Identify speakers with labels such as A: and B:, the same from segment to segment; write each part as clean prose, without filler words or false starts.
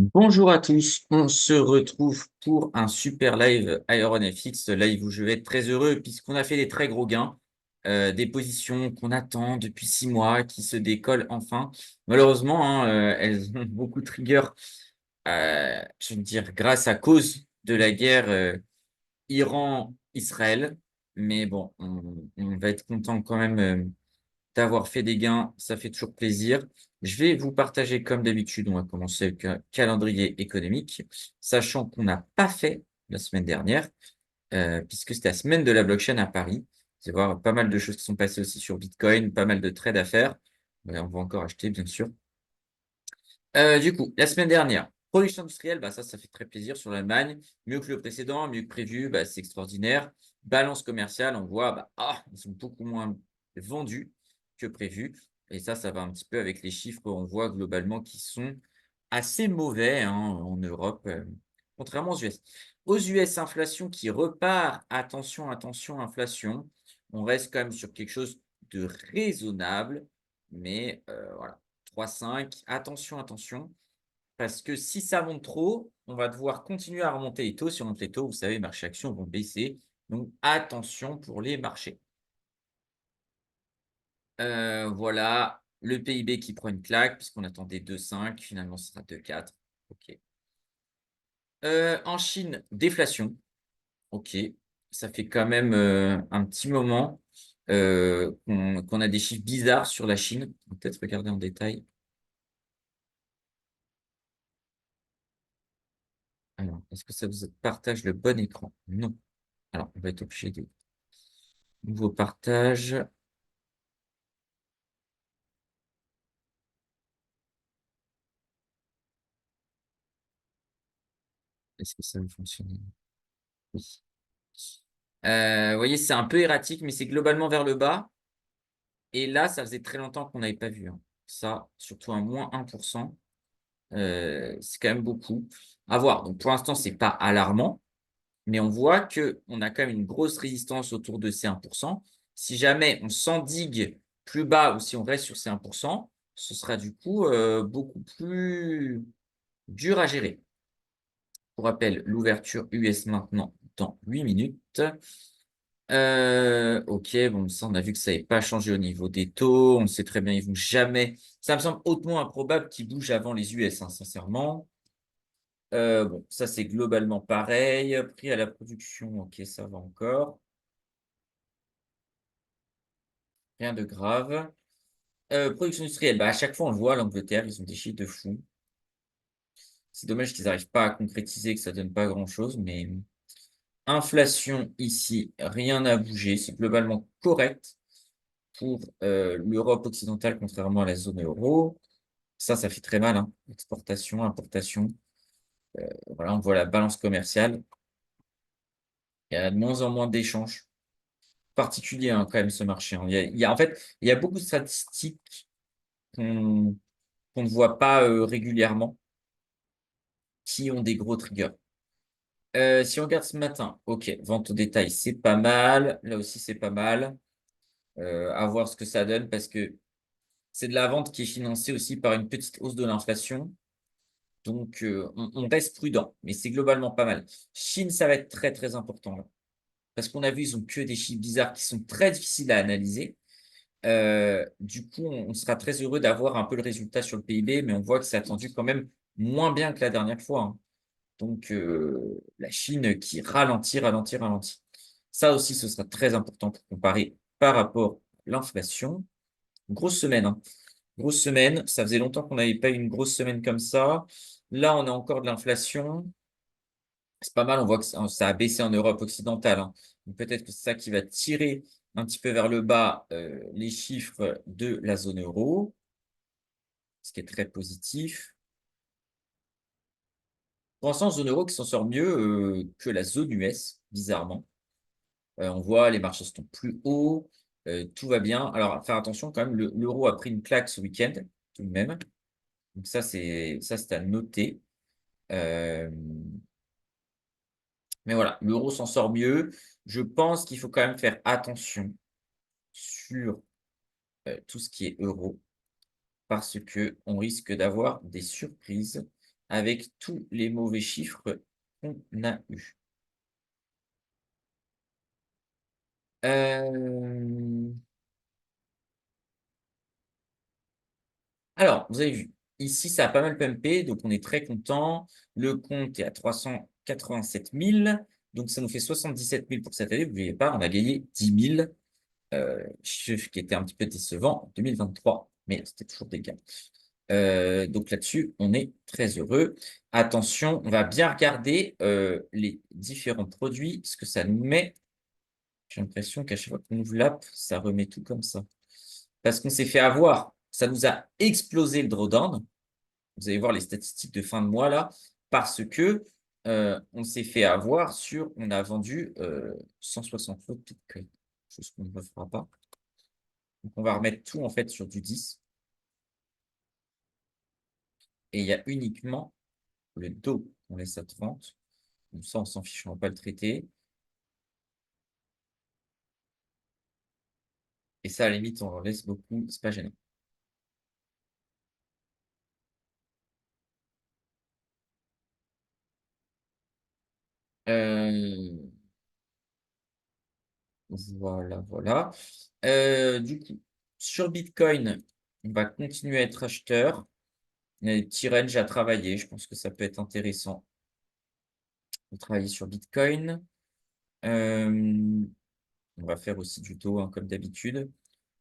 A: Bonjour à tous, on se retrouve pour un super live IronFX, live où je vais être très heureux puisqu'on a fait des très gros gains, des positions qu'on attend depuis 6 mois qui se décollent enfin. Malheureusement, hein, elles ont beaucoup de trigger, je veux dire, grâce à cause de la guerre Iran-Israël. Mais bon, on va être content quand même d'avoir fait des gains, ça fait toujours plaisir. Je vais vous partager comme d'habitude, on va commencer avec un calendrier économique, sachant qu'on n'a pas fait la semaine dernière, puisque c'était la semaine de la blockchain à Paris. Vous allez voir pas mal de choses qui sont passées aussi sur Bitcoin, pas mal de trades à faire. On va encore acheter, bien sûr. Du coup, la semaine dernière, production industrielle, bah ça fait très plaisir sur l'Allemagne. Mieux que le précédent, mieux que prévu, bah, c'est extraordinaire. Balance commerciale, on voit, ils sont beaucoup moins vendus que prévu. Et ça va un petit peu avec les chiffres qu'on voit globalement qui sont assez mauvais hein, en Europe, contrairement aux US. Aux US, inflation qui repart. Attention, attention, inflation. On reste quand même sur quelque chose de raisonnable, mais voilà. 3,5. Attention, attention, parce que si ça monte trop, on va devoir continuer à remonter les taux. Si on monte les taux, vous savez, les marchés actions vont baisser. Donc, attention pour les marchés. Voilà, le PIB qui prend une claque, puisqu'on attendait 2,5. Finalement, ce sera 2,4. OK. En Chine, déflation. OK. Ça fait quand même un petit moment qu'on a des chiffres bizarres sur la Chine. On va peut-être regarder en détail. Alors, est-ce que ça vous partage le bon écran? Non. Alors, on va être obligé de nouveau partage. Est-ce que ça va fonctionner? Oui. Vous voyez, c'est un peu erratique, mais c'est globalement vers le bas. Et là, ça faisait très longtemps qu'on n'avait pas vu hein. Ça, surtout un moins 1%. C'est quand même beaucoup. À voir. Donc, pour l'instant, c'est pas alarmant, mais on voit qu'on a quand même une grosse résistance autour de ces 1%. Si jamais on s'endigue plus bas ou si on reste sur ces 1%, ce sera du coup beaucoup plus dur à gérer. Pour rappel, l'ouverture US maintenant dans 8 minutes. Ok, bon, ça, on a vu que ça n'avait pas changé au niveau des taux. On sait très bien, ils vont jamais. Ça me semble hautement improbable qu'ils bougent avant les US, hein, sincèrement. Bon, ça, c'est globalement pareil. Prix à la production, ok, ça va encore. Rien de grave. Production industrielle, à chaque fois, on le voit, l'Angleterre, ils ont des chiffres de fou. C'est dommage qu'ils n'arrivent pas à concrétiser, que ça donne pas grand-chose, mais inflation ici, rien n'a bougé. C'est globalement correct pour l'Europe occidentale, contrairement à la zone euro. Ça fait très mal, hein. Exportation, importation. Voilà, on voit la balance commerciale. Il y a de moins en moins d'échanges. Particulier, hein, quand même, ce marché, hein. En fait, il y a beaucoup de statistiques qu'on qu'on ne voit pas régulièrement qui ont des gros triggers. Si on regarde ce matin, ok, vente au détail, c'est pas mal. Là aussi, c'est pas mal. À voir ce que ça donne parce que c'est de la vente qui est financée aussi par une petite hausse de l'inflation. Donc, on reste prudent, mais c'est globalement pas mal. Chine, ça va être très, très important là. Parce qu'on a vu, ils ont que des chiffres bizarres qui sont très difficiles à analyser. Du coup, on sera très heureux d'avoir un peu le résultat sur le PIB, mais on voit que c'est attendu quand même moins bien que la dernière fois, hein. Donc, la Chine qui ralentit, ralentit, ralentit. Ça aussi, ce sera très important pour comparer par rapport à l'inflation. Grosse semaine, hein. Grosse semaine. Ça faisait longtemps qu'on n'avait pas eu une grosse semaine comme ça. Là, on a encore de l'inflation. C'est pas mal. On voit que ça a baissé en Europe occidentale, hein. Donc, peut-être que c'est ça qui va tirer un petit peu vers le bas les chiffres de la zone euro, ce qui est très positif. Pour l'instant, zone euro qui s'en sort mieux que la zone US, bizarrement. On voit les marchés sont plus hauts, tout va bien. Alors, faire attention quand même, l'euro a pris une claque ce week-end, tout de même. Donc ça, c'est à noter. Euh, mais voilà, l'euro s'en sort mieux. Je pense qu'il faut quand même faire attention sur tout ce qui est euro parce que on risque d'avoir des surprises avec tous les mauvais chiffres qu'on a eus. Alors, vous avez vu, ici, ça a pas mal pumpé, donc on est très content. Le compte est à 387 000, donc ça nous fait 77 000 pour cette année. Vous voyez pas, on a gagné 10 000, chiffre qui était un petit peu décevant en 2023, mais c'était toujours des gains. Donc là-dessus, on est très heureux. Attention, on va bien regarder les différents produits, ce que ça nous met. J'ai l'impression qu'à chaque fois qu'on ouvre l'app, ça remet tout comme ça. Parce qu'on s'est fait avoir, ça nous a explosé le drawdown. Vous allez voir les statistiques de fin de mois là, parce que on s'est fait avoir sur, on a vendu 160 lots de Bitcoin, chose qu'on ne fera pas. Donc on va remettre tout en fait sur du 10. Et il y a uniquement le dos qu'on laisse à 30. Donc ça, on s'en fiche, on ne va pas le traiter. Et ça, à la limite, on en laisse beaucoup, c'est pas gênant. Euh, voilà, voilà. Du coup, sur Bitcoin, on va continuer à être acheteur. Il y a des petits ranges à travailler. Je pense que ça peut être intéressant de travailler sur Bitcoin. Euh, on va faire aussi du dos, hein, comme d'habitude.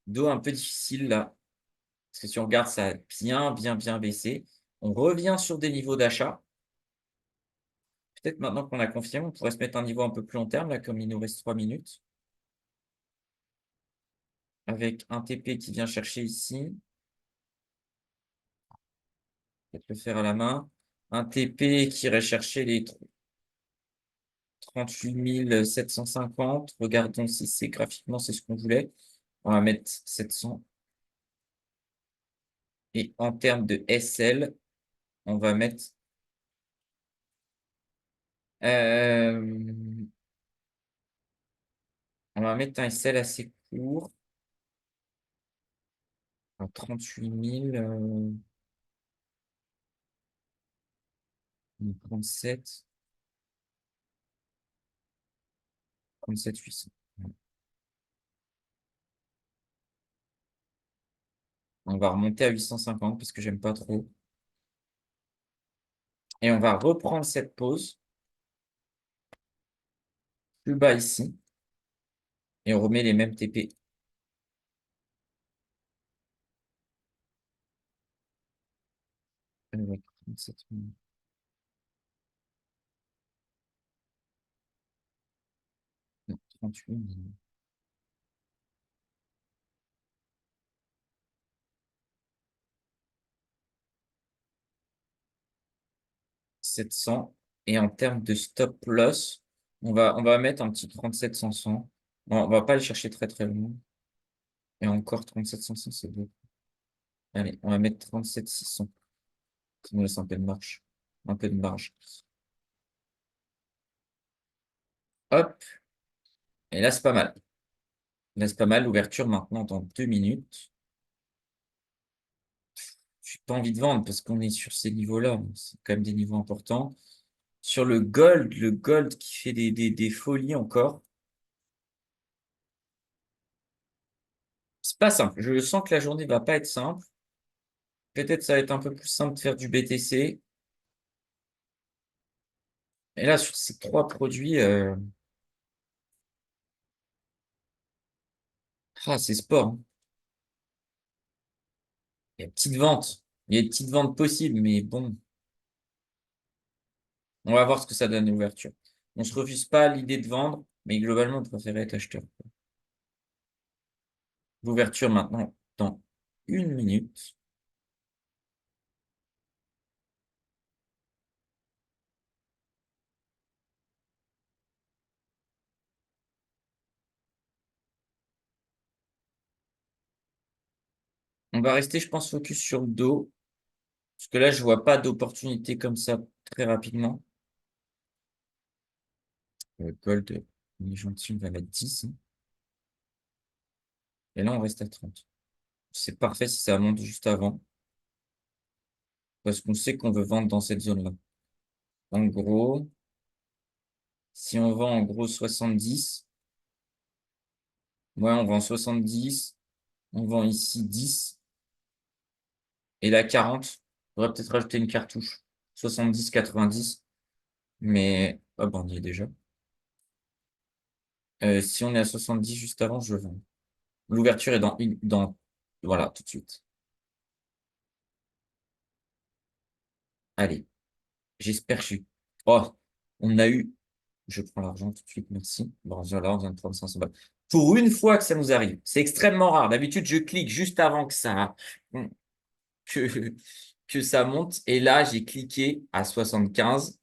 A: Dos un peu difficile là, parce que si on regarde, ça a bien, bien, bien baissé. On revient sur des niveaux d'achat. Peut-être maintenant qu'on a confirmé, on pourrait se mettre un niveau un peu plus long terme, là, comme il nous reste 3 minutes. Avec un TP qui vient chercher ici. Peut-être le faire à la main. Un TP qui irait chercher les 38 750. Regardons si c'est graphiquement, c'est ce qu'on voulait. On va mettre 700. Et en termes de SL, on va mettre euh, on va mettre un SL assez court. À 38 000, 37, 37 800. On va remonter à 850 parce que j'aime pas trop. Et on va reprendre cette pause plus bas ici. Et on remet les mêmes TP. Avec 37 000. Non, 38 000. 700. Et en termes de stop loss, on va mettre un petit 37 500. Bon, on va pas aller chercher très très loin. Et encore 37 500, c'est beau. Allez, on va mettre 37 600. Ça nous laisse un peu de marge. Un peu de marge. Hop. Et là, c'est pas mal. Là, c'est pas mal. L'ouverture maintenant dans 2 minutes. J'ai pas envie de vendre parce qu'on est sur ces niveaux-là. C'est quand même des niveaux importants. Sur le gold qui fait des folies encore. C'est pas simple. Je sens que la journée va pas être simple. Peut-être ça va être un peu plus simple de faire du BTC. Et là, sur ces trois produits, c'est sport, hein. Il y a petites ventes. Il y a des petites ventes possibles, mais bon, on va voir ce que ça donne à l'ouverture. On se refuse pas à l'idée de vendre, mais globalement, on préférait être acheteur. L'ouverture maintenant dans 1 minute. On va rester, je pense, focus sur le dos. Parce que là, je vois pas d'opportunité comme ça très rapidement. Gold, il est gentil, on va mettre 10, hein. Et là, on reste à 30. C'est parfait si ça monte juste avant. parce qu'on sait qu'on veut vendre dans cette zone-là. En gros, si on vend en gros 70, ouais, on vend 70, on vend ici 10, et là 40, on devrait peut-être rajouter une cartouche. 70, 90, mais hop, on y est déjà. Si on est à 70 juste avant, je vends. L'ouverture est voilà, tout de suite. Allez, j'espère que je suis. Oh, on a eu. Je prends l'argent tout de suite, merci. Bon, voilà, on vient de prendre 500 balles. Pour une fois que ça nous arrive, c'est extrêmement rare. D'habitude, je clique juste avant que, que ça monte. Et là, j'ai cliqué à 75.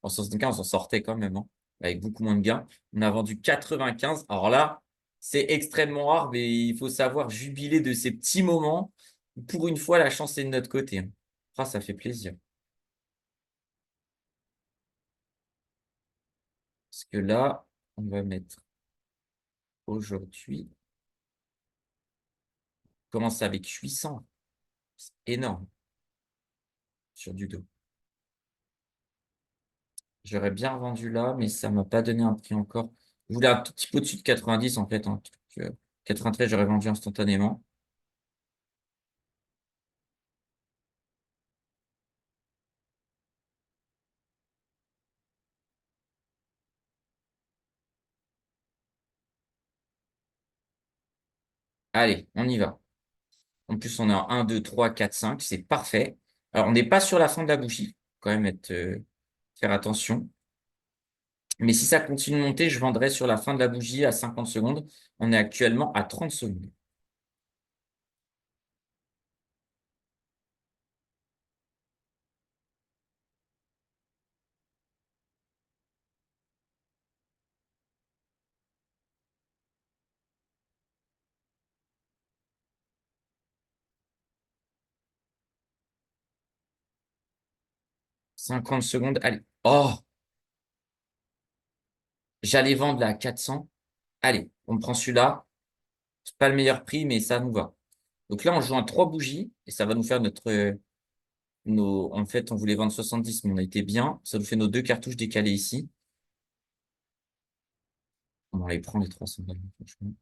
A: En 75, on s'en sortait quand même, hein, avec beaucoup moins de gains. On a vendu 95. Alors là, c'est extrêmement rare, mais il faut savoir jubiler de ces petits moments où, pour une fois, la chance est de notre côté, hein. Ah, ça fait plaisir. Parce que là, on va mettre aujourd'hui. Commence avec 800. C'est énorme sur du dos. J'aurais bien vendu là, mais ça m'a pas donné un prix encore. Je voulais un tout petit peu au-dessus de 90 en fait, hein. Donc, 93, j'aurais vendu instantanément. Allez, on y va. En plus, on est en 1, 2, 3, 4, 5. C'est parfait. Alors, on n'est pas sur la fin de la bougie. Quand même faire attention. Mais si ça continue de monter, je vendrai sur la fin de la bougie à 50 secondes. On est actuellement à 30 secondes. 50 secondes. Allez. Oh, j'allais vendre là à 400. Allez, on prend celui-là. C'est pas le meilleur prix, mais ça nous va. Donc là, on joue à 3 bougies et ça va nous faire en fait, on voulait vendre 70, mais on a été bien. Ça nous fait nos deux cartouches décalées ici. On les prend les 300 balles, franchement.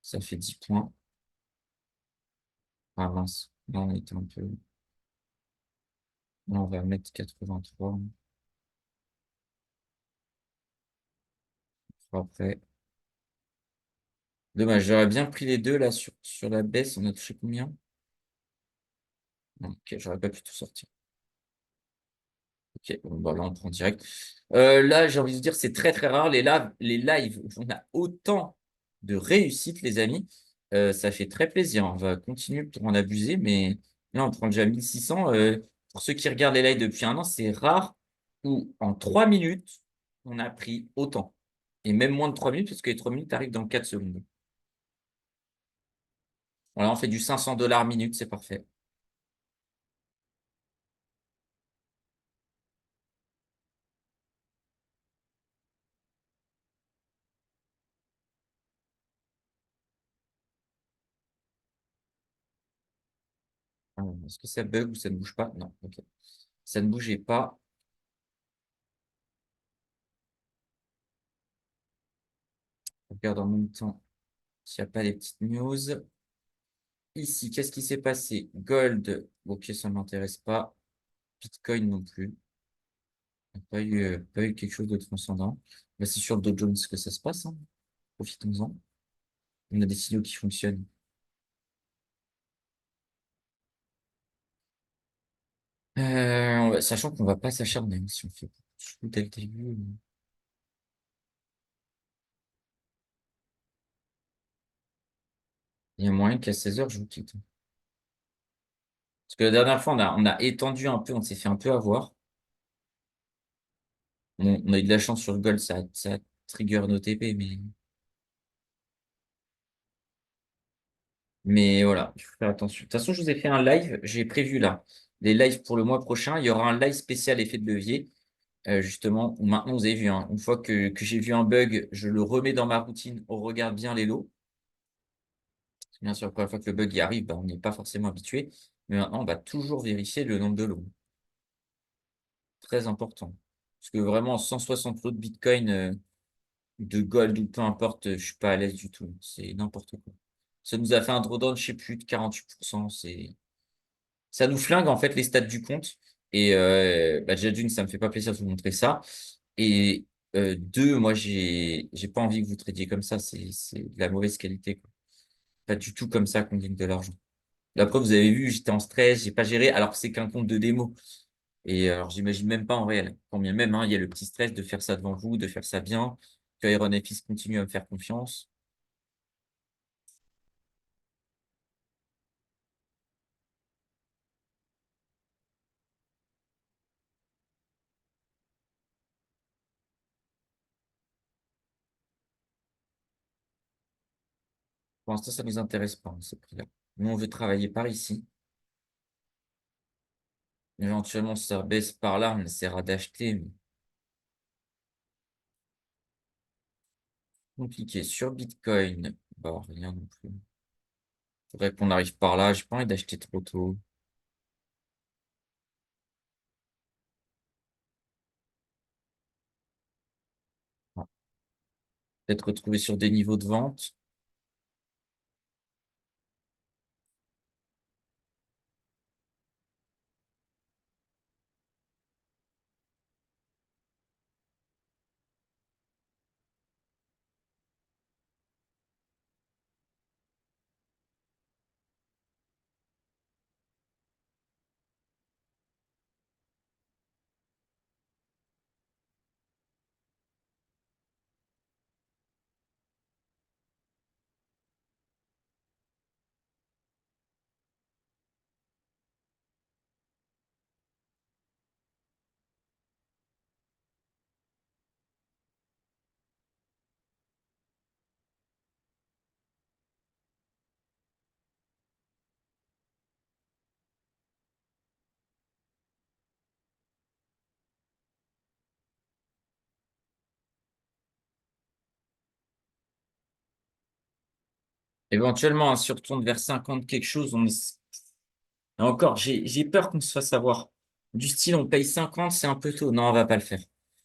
A: Ça fait 10 points. Ah mince. Là, on était un peu. Là, on va mettre 83. Après. Dommage, j'aurais bien pris les deux là sur la baisse. On a touché combien? Non, ok, j'aurais pas pu tout sortir. Ok, bon, bah là, on prend direct. Là, j'ai envie de dire, c'est très très rare. Les lives où on a autant de réussite, les amis. Ça fait très plaisir. On va continuer pour en abuser, mais là, on prend déjà 1600. Pour ceux qui regardent les lives depuis un an, c'est rare où en 3 minutes, on a pris autant. Et même moins de 3 minutes, parce que les 3 minutes arrivent dans 4 secondes. Voilà, on fait du 500 $ minute, c'est parfait. Est-ce que ça bug ou ça ne bouge pas? Non, ok. Ça ne bougeait pas. On regarde en même temps s'il n'y a pas des petites news. Ici, qu'est-ce qui s'est passé? Gold, ok, ça ne m'intéresse pas. Bitcoin non plus. Il n'y a pas eu quelque chose de transcendant. Bah, c'est sur le Dow Jones que ça se passe, hein. Profitons-en. On a des signaux qui fonctionnent. Sachant qu'on va pas s'acharner, hein, si on fait tout dès le début. Il y a moyen qu'à 16 heures, je vous quitte. Parce que la dernière fois, on a étendu un peu, on s'est fait un peu avoir. On a eu de la chance sur le gold, ça trigger nos TP, mais voilà, il faut faire attention. De toute façon, je vous ai fait un live, j'ai prévu là, des lives pour le mois prochain. Il y aura un live spécial effet de levier, justement, où maintenant vous avez vu, hein, une fois que j'ai vu un bug, je le remets dans ma routine, on regarde bien les lots. Bien sûr, la première fois que le bug y arrive, bah, on n'est pas forcément habitué. Mais maintenant, on va toujours vérifier le nombre de lots. Très important. Parce que vraiment, 160 lots de Bitcoin, de gold ou peu importe, je suis pas à l'aise du tout. C'est n'importe quoi. Ça nous a fait un drawdown, je sais plus, de 48%. Ça nous flingue en fait les stats du compte. Et bah, déjà d'une, ça me fait pas plaisir de vous montrer ça. Et deux, moi j'ai pas envie que vous tradiez comme ça. C'est de la mauvaise qualité, quoi. Pas du tout comme ça qu'on gagne de l'argent. La preuve, vous avez vu, j'étais en stress, j'ai pas géré, alors que c'est qu'un compte de démo. Et alors j'imagine même pas en réel. Quand bien même, hein, il y a le petit stress de faire ça devant vous, de faire ça bien, que Aeronefis continue à me faire confiance. Pour l'instant, ça nous intéresse pas, hein, ce prix-là. Nous, on veut travailler par ici. Éventuellement, si ça baisse par là, on essaiera d'acheter. Mais compliqué. Sur Bitcoin, bah, rien non plus. Faudrait qu'on arrive par là. J'ai pas envie d'acheter trop tôt. Ah, peut-être retrouver sur des niveaux de vente. Éventuellement, hein, si on retourne vers 50 quelque chose, et encore, j'ai peur qu'on se fasse avoir. Du style, on paye 50, c'est un peu tôt. Non, on va pas le faire.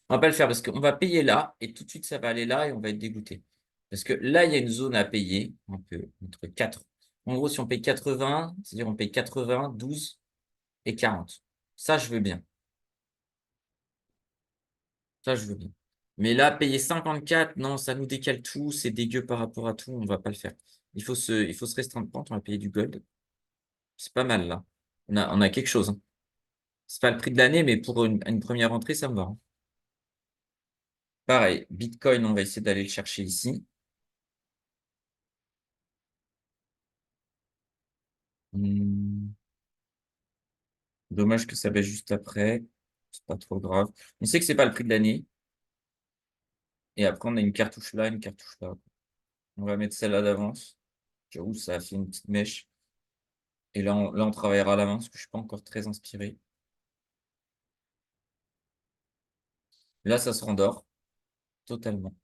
A: On va pas le faire parce qu'on va payer là et tout de suite, ça va aller là et on va être dégoûté. Parce que là, il y a une zone à payer, un peu, entre 4. En gros, si on paye 80, c'est-à-dire on paye 80, 12 et 40. Ça, je veux bien. Ça, je veux bien. Mais là, payer 54, non, ça nous décale tout, c'est dégueu par rapport à tout, on va pas le faire. Il faut se restreindre. On va payer du gold. C'est pas mal là. On a quelque chose, hein. C'est pas le prix de l'année, mais pour une première entrée, ça me va, hein. Pareil, Bitcoin, on va essayer d'aller le chercher ici. Hmm, dommage que ça baisse juste après. C'est pas trop grave. On sait que c'est pas le prix de l'année. Et après, on a une cartouche là, une cartouche là. On va mettre celle-là d'avance. J'avoue, ça a fait une petite mèche. Et là, on travaillera à la main parce que je suis pas encore très inspiré. Là, ça se rendort totalement.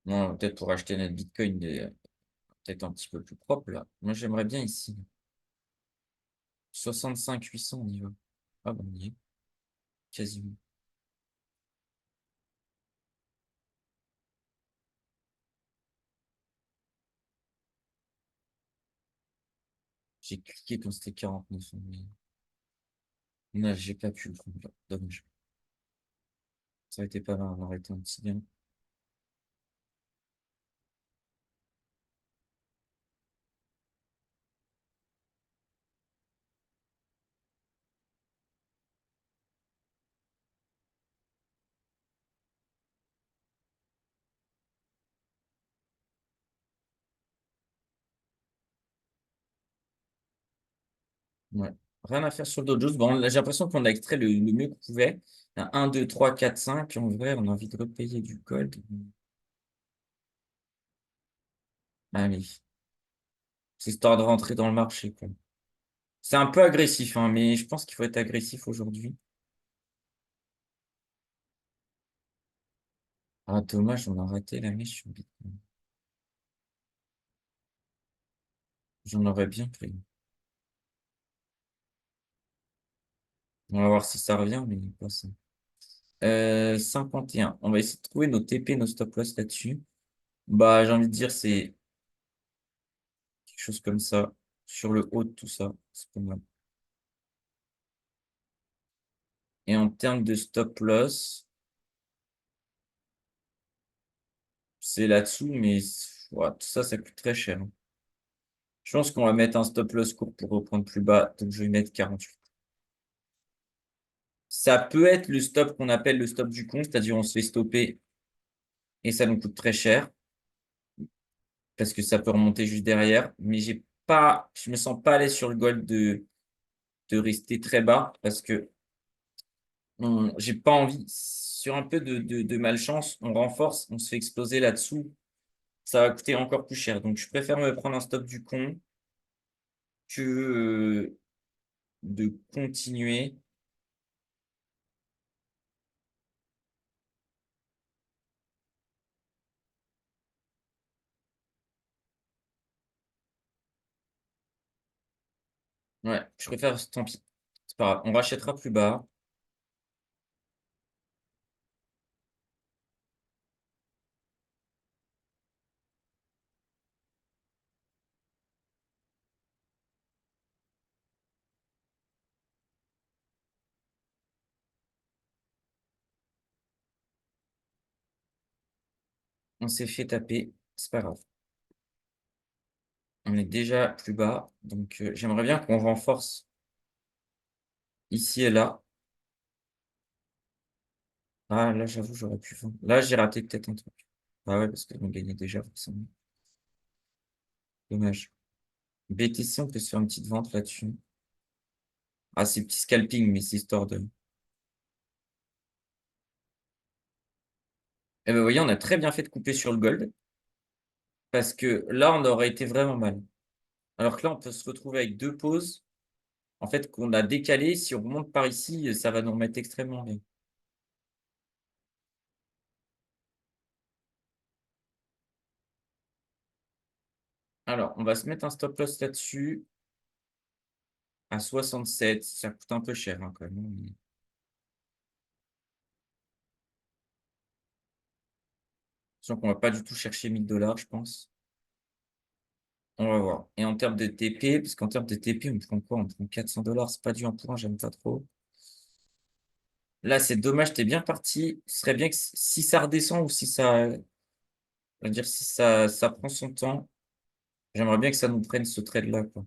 A: Non, peut-être pour acheter notre Bitcoin, peut-être un petit peu plus propre là. Moi, j'aimerais bien ici. 65 800, on y va. Ah bon, on y est. Quasiment. J'ai cliqué quand c'était 49, mais non, j'ai pas pu le prendre là. Dommage. Ça aurait été pas mal, on aurait été un petit bien. Ouais. Rien à faire sur le Dow Jones. Bon, là, j'ai l'impression qu'on a extrait le mieux qu'on pouvait. Un 2 3 4 5. En vrai, on a envie de repayer du gold. Allez. C'est histoire de rentrer dans le marché, quoi. C'est un peu agressif, hein, mais je pense qu'il faut être agressif aujourd'hui. Ah, dommage, on a raté la mèche sur Bitcoin. J'en aurais bien pris. On va voir si ça revient, mais pas ça. 51. On va essayer de trouver nos TP, nos stop loss là-dessus. Bah, j'ai envie de dire, c'est quelque chose comme ça. Sur le haut de tout ça. C'est pas mal. Et en termes de stop loss, c'est là-dessous, mais ouais, tout ça, ça coûte très cher, hein. Je pense qu'on va mettre un stop loss court pour reprendre plus bas. Donc, je vais mettre 48. Ça peut être le stop qu'on appelle le stop du con, c'est-à-dire on se fait stopper et ça nous coûte très cher parce que ça peut remonter juste derrière. Mais je me sens pas à l'aise sur le gold de rester très bas parce que j'ai pas envie. Sur un peu de malchance, on renforce, on se fait exploser là-dessous. Ça va coûter encore plus cher. Donc, je préfère me prendre un stop du con que de continuer. Ouais, je préfère, tant pis. C'est pas grave. On rachètera plus bas. On s'est fait taper. C'est pas grave. On est déjà plus bas. Donc, j'aimerais bien qu'on renforce ici et là. Ah, là, j'avoue, j'aurais pu vendre. Là, j'ai raté peut-être un truc. Ah ouais, parce qu'on gagnait déjà, forcément. Dommage. BTC, on peut se faire une petite vente là-dessus. Ah, c'est petit scalping, mais c'est histoire de. Eh ben, vous voyez, on a très bien fait de couper sur le gold. Parce que là, on aurait été vraiment mal. Alors que là, on peut se retrouver avec deux pauses. En fait, qu'on a décalé. Si on remonte par ici, ça va nous remettre extrêmement bien. Alors, on va se mettre un stop loss là-dessus à 67. Ça coûte un peu cher, hein, quand même, hein, mais. Sachant qu'on va pas du tout chercher 1000 $, je pense. On va voir. Et en termes de TP, parce qu'en termes de TP, on prend quoi? On prend 400 $. C'est pas du 1 pour 1, j'aime pas trop. Là, c'est dommage, t'es bien parti. Ce serait bien que si ça redescend ou si ça, on va dire si ça prend son temps, j'aimerais bien que ça nous prenne ce trade-là, quoi.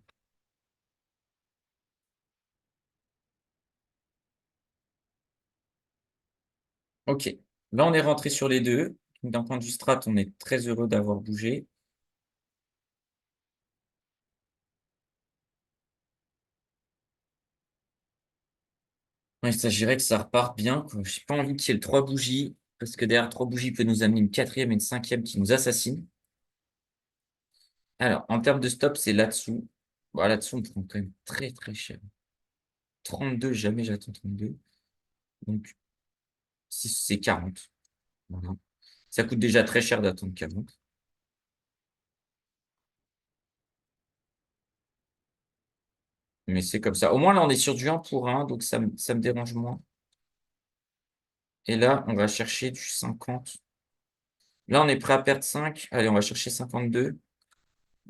A: Ok. Là, on est rentré sur les deux. Donc, d'un point de vue strat, on est très heureux d'avoir bougé. Ouais, il s'agirait que ça reparte bien, quoi. J'ai pas envie qu'il y ait le 3 bougies, parce que derrière 3 bougies peut nous amener une quatrième et une cinquième qui nous assassine. Alors, en termes de stop, c'est là-dessous. Bon, là-dessous, on prend quand même très très cher. 32, jamais j'attends 32. Donc, si c'est 40. Voilà. Ça coûte déjà très cher d'attendre 40. Mais c'est comme ça. Au moins, là, on est sur du 1 pour 1, donc ça me dérange moins. Et là, on va chercher du 50. Là, on est prêt à perdre 5. Allez, on va chercher 52.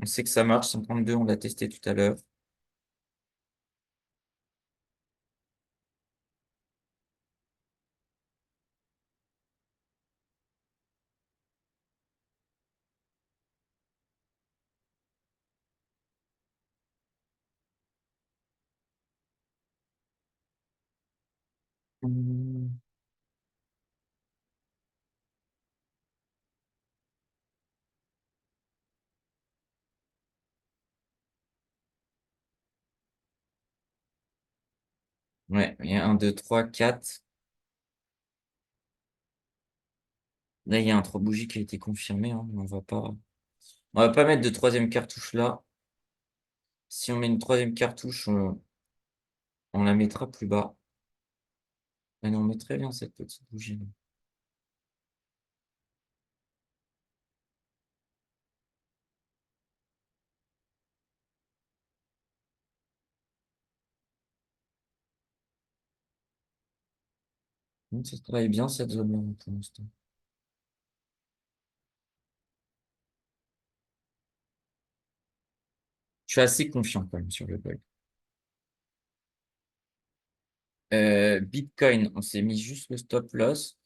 A: On sait que ça marche. 52, on l'a testé tout à l'heure. Mmh. Ouais, il y a un, 2, 3, 4. Là, il y a un 3 bougies qui a été confirmé, hein. On va pas mettre de troisième cartouche là. Si on met une troisième cartouche, on la mettra plus bas. Et on met très bien cette petite bougie. Ça travaille bien cette zone-là pour l'instant. Je suis assez confiant quand même sur le gold. Bitcoin, on s'est mis juste le stop loss.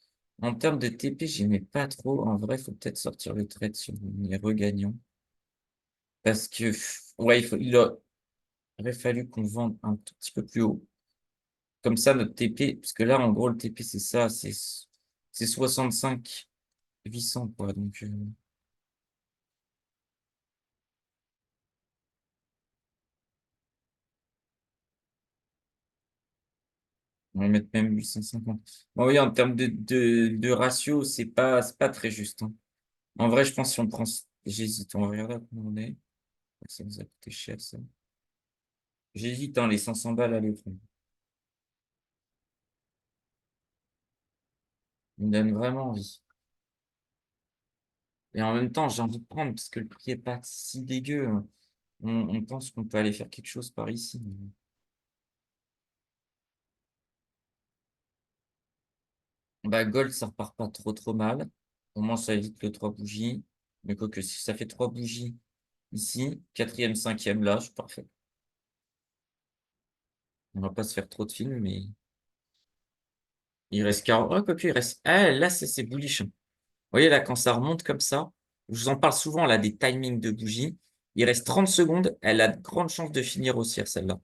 A: En termes de TP, j'aimais pas trop. En vrai, il faut peut-être sortir le trade si on est regagnant. Parce que, ouais, il aurait fallu qu'on vende un tout petit peu plus haut. Comme ça, notre TP, parce que là, en gros, le TP, c'est ça, c'est 65 800, quoi. Donc, on va mettre même 850. Bon, oui, en termes de ratio, c'est pas très juste, hein. En vrai, je pense si on prend, j'hésite, on va regarder à combien on est. Ça nous a coûté cher, ça. J'hésite, hein, les 500 balles à les prendre. Ils me donne vraiment envie. Et en même temps, j'ai envie de prendre parce que le prix est pas si dégueu, hein. On pense qu'on peut aller faire quelque chose par ici. Bah, gold, ça repart pas trop mal. Au moins, ça évite le 3 bougies. Mais quoique, si ça fait 3 bougies ici, quatrième, cinquième, là, je suis parfait. On va pas se faire trop de films, mais il reste 40. Oh, quoique, il reste. Ah, là, c'est bullish, hein. Vous voyez, là, quand ça remonte comme ça, je vous en parle souvent, là, des timings de bougies. Il reste 30 secondes. Elle a de grandes chances de finir haussière, celle-là.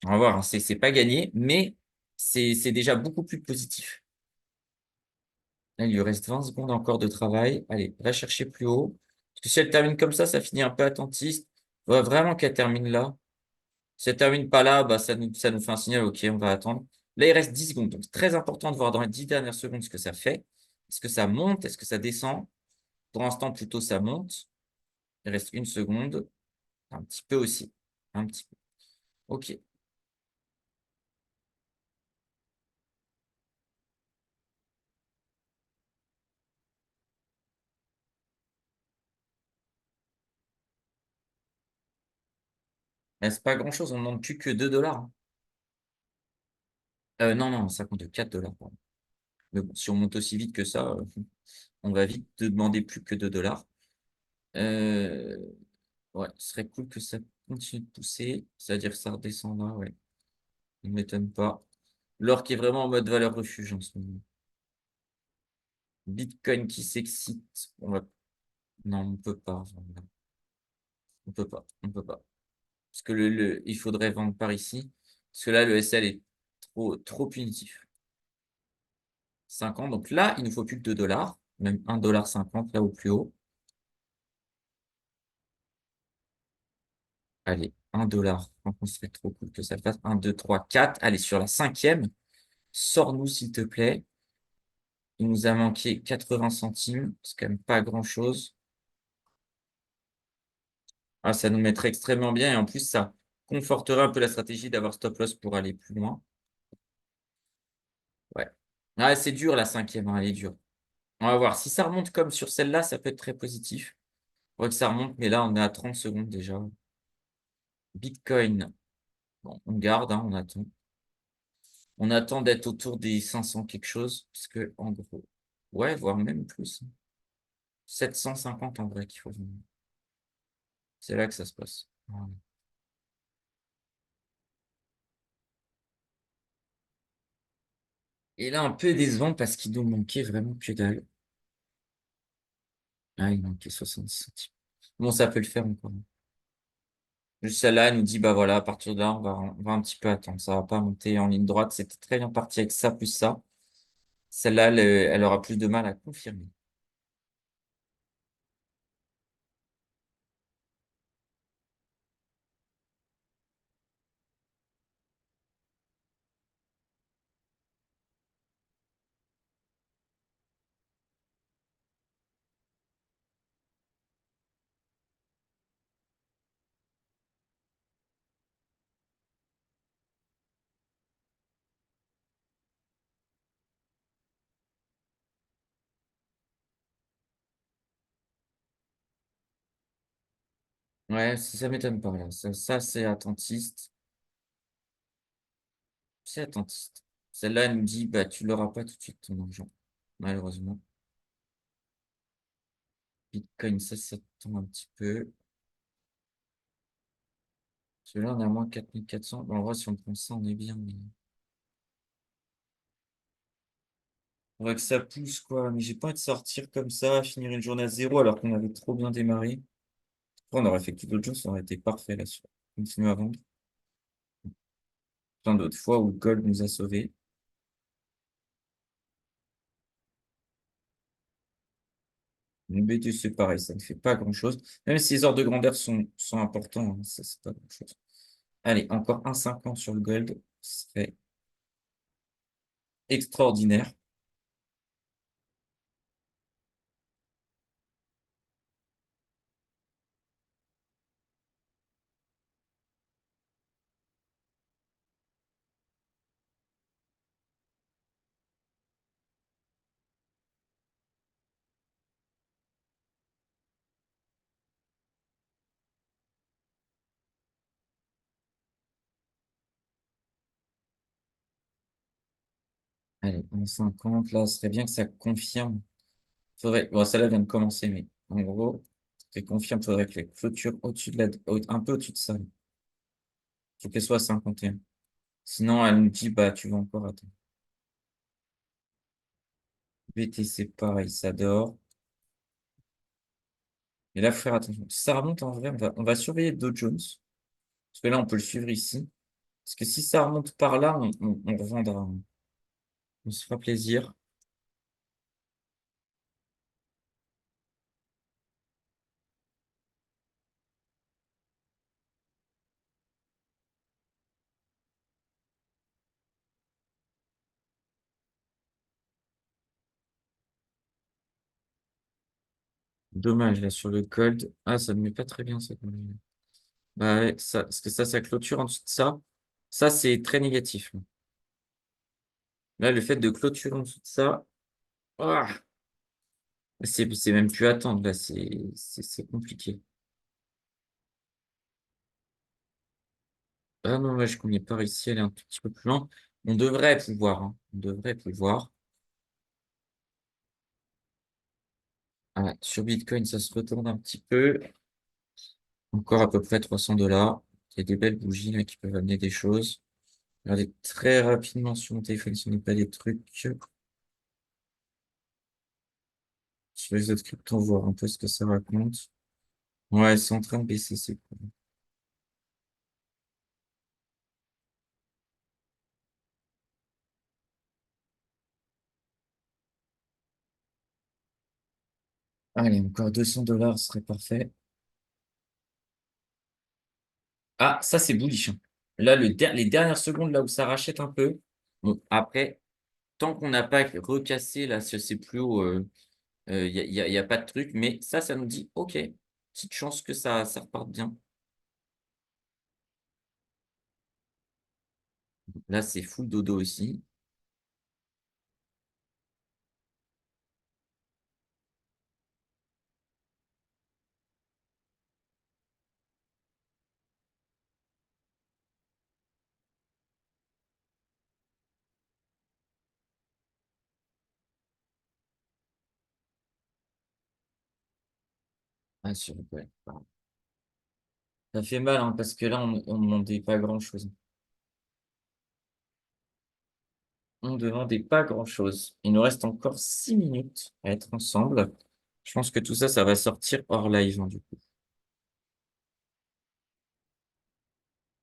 A: On va voir, hein, c'est pas gagné, mais c'est déjà beaucoup plus positif. Là, il lui reste 20 secondes encore de travail. Allez, va chercher plus haut. Parce que si elle termine comme ça finit un peu attentiste. Il faudrait vraiment qu'elle termine là. Si elle termine pas là, bah, ça nous fait un signal. OK, on va attendre. Là, il reste 10 secondes. Donc, c'est très important de voir dans les 10 dernières secondes ce que ça fait. Est-ce que ça monte? Est-ce que ça descend? Pour l'instant, plutôt, ça monte. Il reste une seconde. Un petit peu aussi. Un petit peu. OK. Mais c'est pas grand-chose. On ne demande plus que 2 dollars, hein. Non, non, ça compte 4 dollars. Mais bon, si on monte aussi vite que ça, on va vite te demander plus que 2 dollars. Euh, ouais, ce serait cool que ça continue de pousser. C'est-à-dire que ça redescend là, ouais. Il ne m'étonne pas. L'or qui est vraiment en mode valeur refuge en ce moment. Bitcoin qui s'excite. Non, on peut pas. On peut pas. On peut pas. Parce que il faudrait vendre par ici. Parce que là, le SL est trop punitif. 50. Donc là, il nous faut plus que 2 dollars. Même 1,50 $ là au plus haut. Allez, 1 $. Franchement, ce serait trop cool que ça le fasse. 1, 2, 3, 4. Allez, sur la cinquième, sors-nous, s'il te plaît. Il nous a manqué 80 centimes. C'est quand même pas grand-chose. Ah, ça nous mettrait extrêmement bien. Et en plus, ça conforterait un peu la stratégie d'avoir stop loss pour aller plus loin. Ouais. Ah, c'est dur, la cinquième, hein, elle est dure. On va voir. Si ça remonte comme sur celle-là, ça peut être très positif. On voit que ça remonte, mais là, on est à 30 secondes déjà. Bitcoin, bon, on garde, hein, on attend. On attend d'être autour des 500 quelque chose, parce que, en gros, ouais, voire même plus. 750 en vrai qu'il faut vendre. C'est là que ça se passe. Voilà. Et là, un peu décevant parce qu'il nous manquait vraiment que dalle. Ah, il manquait 70 centimes. Bon, ça peut le faire encore. Juste celle-là, elle nous dit, bah voilà, à partir de là, on va un petit peu attendre. Ça va pas monter en ligne droite. C'était très bien parti avec ça plus ça. Celle-là, elle aura plus de mal à confirmer. Ouais, ça m'étonne pas, là. Ça c'est attentiste. C'est attentiste. Celle-là, elle nous dit, bah, tu l'auras pas tout de suite, ton argent. Malheureusement. Bitcoin, ça tombe un petit peu. Celui-là, on est à moins 4400. Bon, en vrai, si on prend ça, on est bien. Mais... On voit que ça pousse, quoi. Mais j'ai pas envie de sortir comme ça, finir une journée à zéro alors qu'on avait trop bien démarré. Après, on aurait fait que d'autres choses, ça aurait été parfait là-dessus. Continuer à vendre. Plein d'autres fois où le gold nous a sauvés. Une BTC, pareil, ça ne fait pas grand-chose. Même si les ordres de grandeur sont importants, hein, ça, c'est pas grand-chose. Allez, encore 1,50 sur le gold. Ce serait extraordinaire. Allez, 1,50, là, ce serait bien que ça confirme. Faudrait... Bon, celle-là vient de commencer, mais en gros, ça confirme, faudrait que les clôtures au-dessus de un peu au-dessus de ça. Il faut qu'elle soit à 51. Sinon, elle nous dit, bah, tu vas encore attendre. BTC, pareil, ça dort. Et là, faut faire attention. Si ça remonte en vrai, on va surveiller Dow Jones. Parce que là, on peut le suivre ici. Parce que si ça remonte par là, on revendra. On se fera plaisir. Dommage, là, sur le gold. Ah, ça ne met pas très bien, ça. Bah ouais, ça, parce que ça clôture en dessous de ça. Ça, c'est très négatif. Là, le fait de clôturer en dessous de ça, ah, c'est même plus attendre. Là, c'est compliqué. Ah non, ouais, je connais pas réussi à aller un tout petit peu plus loin. On devrait pouvoir, hein. On devrait pouvoir. Ah, sur Bitcoin, ça se retourne un petit peu. Encore à peu près 300 $. Il y a des belles bougies là qui peuvent amener des choses. Regardez très rapidement sur mon téléphone si on n'a pas des trucs. Sur les autres cryptos, voir un peu ce que ça raconte. Ouais, c'est en train de baisser, c'est cool. Allez, encore 200 $, ce serait parfait. Ah, ça, c'est bullish, hein. Là, les dernières secondes, là où ça rachète un peu. Bon, après, tant qu'on n'a pas recassé, là, c'est plus haut, y a pas de truc. Mais ça nous dit, OK, petite chance que ça reparte bien. Là, c'est full dodo aussi. Ah, ouais, pardon. Ça fait mal, hein, parce que là, on ne demandait pas grand-chose. On ne demandait pas grand-chose. Il nous reste encore 6 minutes à être ensemble. Je pense que tout ça, ça va sortir hors live, hein, du coup.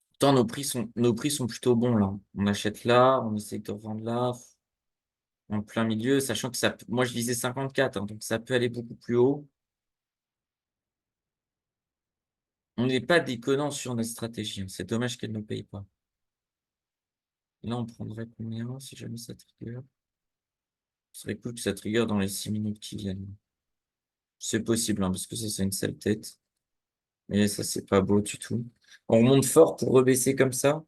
A: Pourtant, nos prix sont plutôt bons, là. On achète là, on essaie de revendre là, en plein milieu, sachant que moi, je visais 54, hein, donc ça peut aller beaucoup plus haut. On n'est pas déconnant sur notre stratégie, hein. C'est dommage qu'elle ne paye pas. Là, on prendrait combien si jamais ça trigger? Ce serait cool que ça trigger dans les 6 minutes qui viennent. C'est possible, hein, parce que ça, c'est une sale tête. Mais ça, c'est pas beau du tout. On remonte fort pour rebaisser comme ça.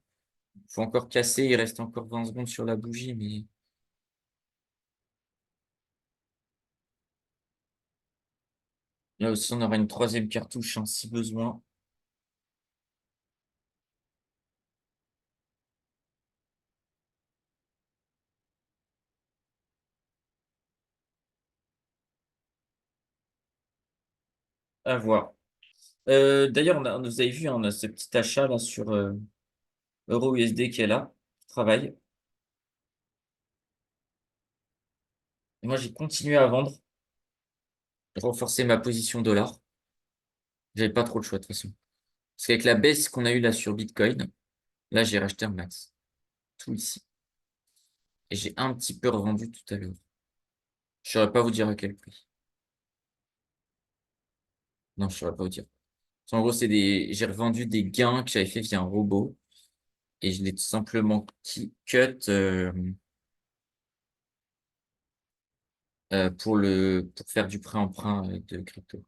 A: Faut encore casser, il reste encore 20 secondes sur la bougie, mais là aussi, on aura une troisième cartouche, hein, si besoin. À voir. D'ailleurs, vous avez vu, on a ce petit achat là sur Euro USD qui est là, travail. Et moi, j'ai continué à vendre, renforcer ma position dollar. J'avais pas trop le choix de toute façon. Parce qu'avec la baisse qu'on a eue là sur Bitcoin, là, j'ai racheté un max. Tout ici. Et j'ai un petit peu revendu tout à l'heure. Je saurais pas vous dire à quel prix. Non, je saurais pas vous dire. En gros, j'ai revendu des gains que j'avais fait via un robot et je l'ai tout simplement cut pour faire du prêt-emprunt de crypto.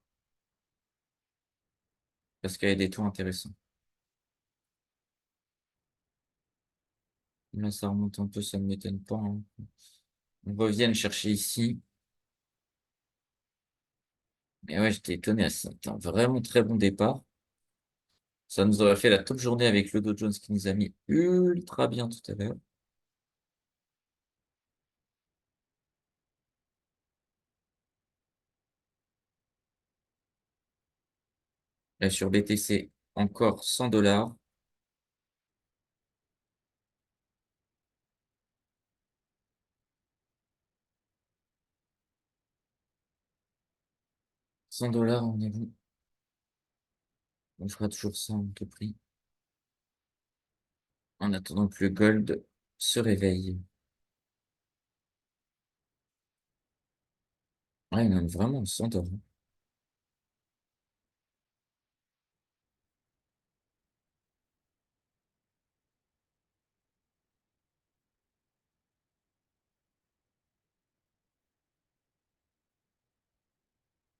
A: Parce qu'il y a des taux intéressants. Là, ça remonte un peu, ça ne m'étonne pas, hein. On revient chercher ici. Et ouais, j'étais étonné. C'était un vraiment très bon départ. Ça nous aurait fait la top journée avec le Dow Jones qui nous a mis ultra bien tout à l'heure. Là, sur BTC, encore 100 $. 100 $, on est bon. On fera toujours ça en tout prix. En attendant que le gold se réveille. Ouais, on a vraiment 100 $.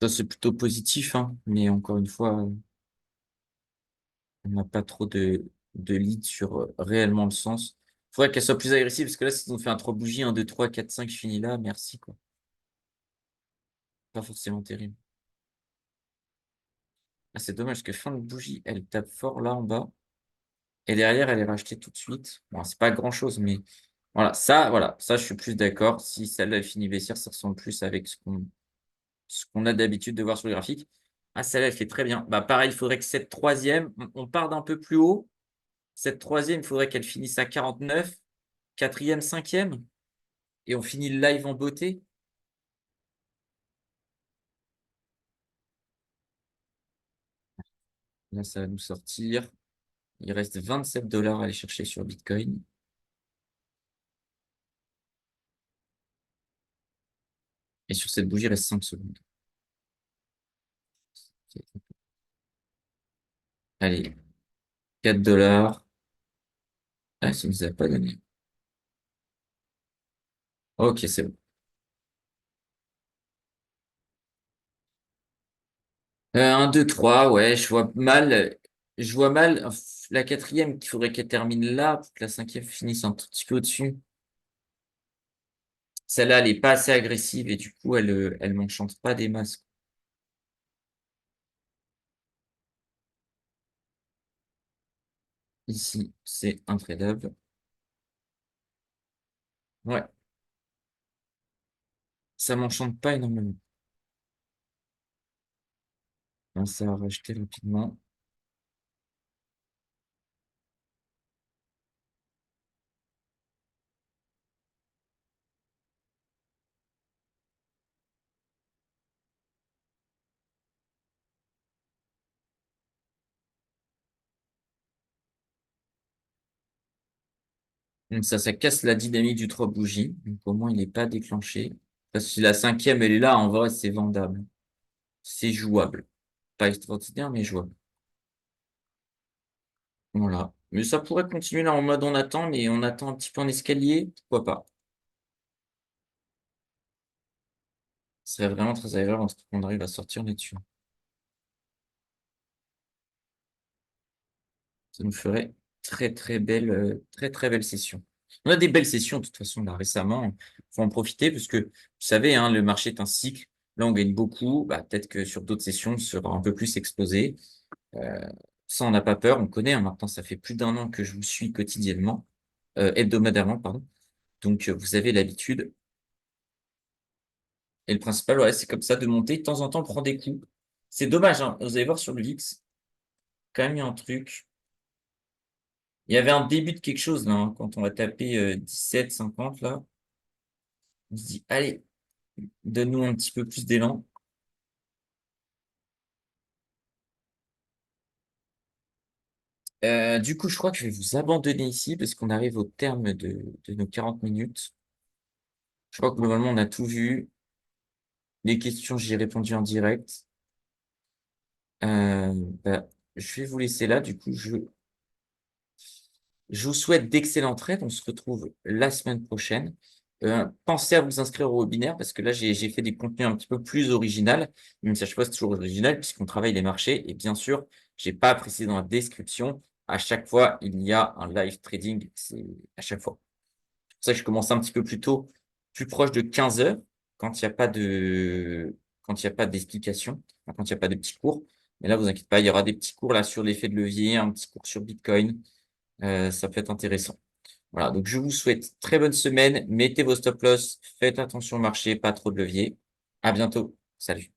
A: Ça, c'est plutôt positif, hein. Mais encore une fois, on n'a pas trop de lead sur réellement le sens. Faudrait qu'elle soit plus agressive, parce que là, si on fait un 3 bougies, un 2 3 4 5 je finis là, merci, quoi. Pas forcément terrible. Ah, c'est dommage que fin de bougie, elle tape fort là en bas. Et derrière, elle est rachetée tout de suite. Bon, c'est pas grand-chose, mais voilà, ça, je suis plus d'accord. Si celle-là, elle finit baissière, ça ressemble plus avec ce qu'on a d'habitude de voir sur le graphique. Ah, celle-là, elle fait très bien. Bah, pareil, il faudrait que cette troisième, on part d'un peu plus haut. Cette troisième, il faudrait qu'elle finisse à 49. Quatrième, cinquième. Et on finit le live en beauté. Là, ça va nous sortir. Il reste 27 $ à aller chercher sur Bitcoin. Et sur cette bougie, il reste 5 secondes. Allez, 4 $. Ah, ça ne nous a pas donné. Ok, c'est bon. 1, 2, 3, ouais, je vois mal. Je vois mal la quatrième qu'il faudrait qu'elle termine là, pour que la cinquième finisse un tout petit peu au-dessus. Celle-là, elle est pas assez agressive et du coup, elle m'enchante pas des masses. Ici, c'est intradable. Ouais, ça m'enchante pas énormément. On ça à racheter rapidement. Donc ça casse la dynamique du 3 bougies. Donc au moins, il n'est pas déclenché. Parce que si la cinquième, elle est là, en vrai, c'est vendable. C'est jouable. Pas extraordinaire, mais jouable. Voilà. Mais ça pourrait continuer là en mode on attend, mais on attend un petit peu en escalier. Pourquoi pas? Ce serait vraiment très agréable qu'on arrive à sortir là-dessus. Ça nous ferait très très belle session. On a des belles sessions de toute façon là récemment. Faut en profiter parce que vous savez, hein, le marché est un cycle. Là, on gagne beaucoup. Bah, peut-être que sur d'autres sessions, on sera un peu plus exposé. Euh, Ça, on n'a pas peur. On connaît, hein, maintenant, ça fait plus d'1 an que je vous suis quotidiennement, hebdomadairement, pardon. Donc, vous avez l'habitude. Et le principal, ouais, c'est comme ça de monter. De temps en temps, on prend des coups. C'est dommage, hein. Vous allez voir sur le VIX, quand même, il y a un truc. Il y avait un début de quelque chose, là, hein, quand on va taper 17,50, là. On se dit, allez, donne-nous un petit peu plus d'élan. Du coup, je crois que je vais vous abandonner ici parce qu'on arrive au terme de nos 40 minutes. Je crois que globalement, on a tout vu. Les questions, j'y ai répondu en direct. Bah, je vais vous laisser là. Du coup, je vous souhaite d'excellentes trades. On se retrouve la semaine prochaine. Pensez à vous inscrire au webinaire parce que là, j'ai fait des contenus un petit peu plus original, même si à chaque fois, c'est toujours original puisqu'on travaille les marchés. Et bien sûr, j'ai pas précisé dans la description. À chaque fois, il y a un live trading. C'est à chaque fois. C'est pour ça que je commence un petit peu plus tôt, plus proche de 15 heures, quand il n'y a pas de, quand il y a pas d'explication, enfin, quand il n'y a pas de petits cours. Mais là, vous inquiétez pas, il y aura des petits cours là sur l'effet de levier, un petit cours sur Bitcoin. Ça peut être intéressant. Voilà. Donc, je vous souhaite très bonne semaine. Mettez vos stop loss. Faites attention au marché, pas trop de levier. À bientôt. Salut.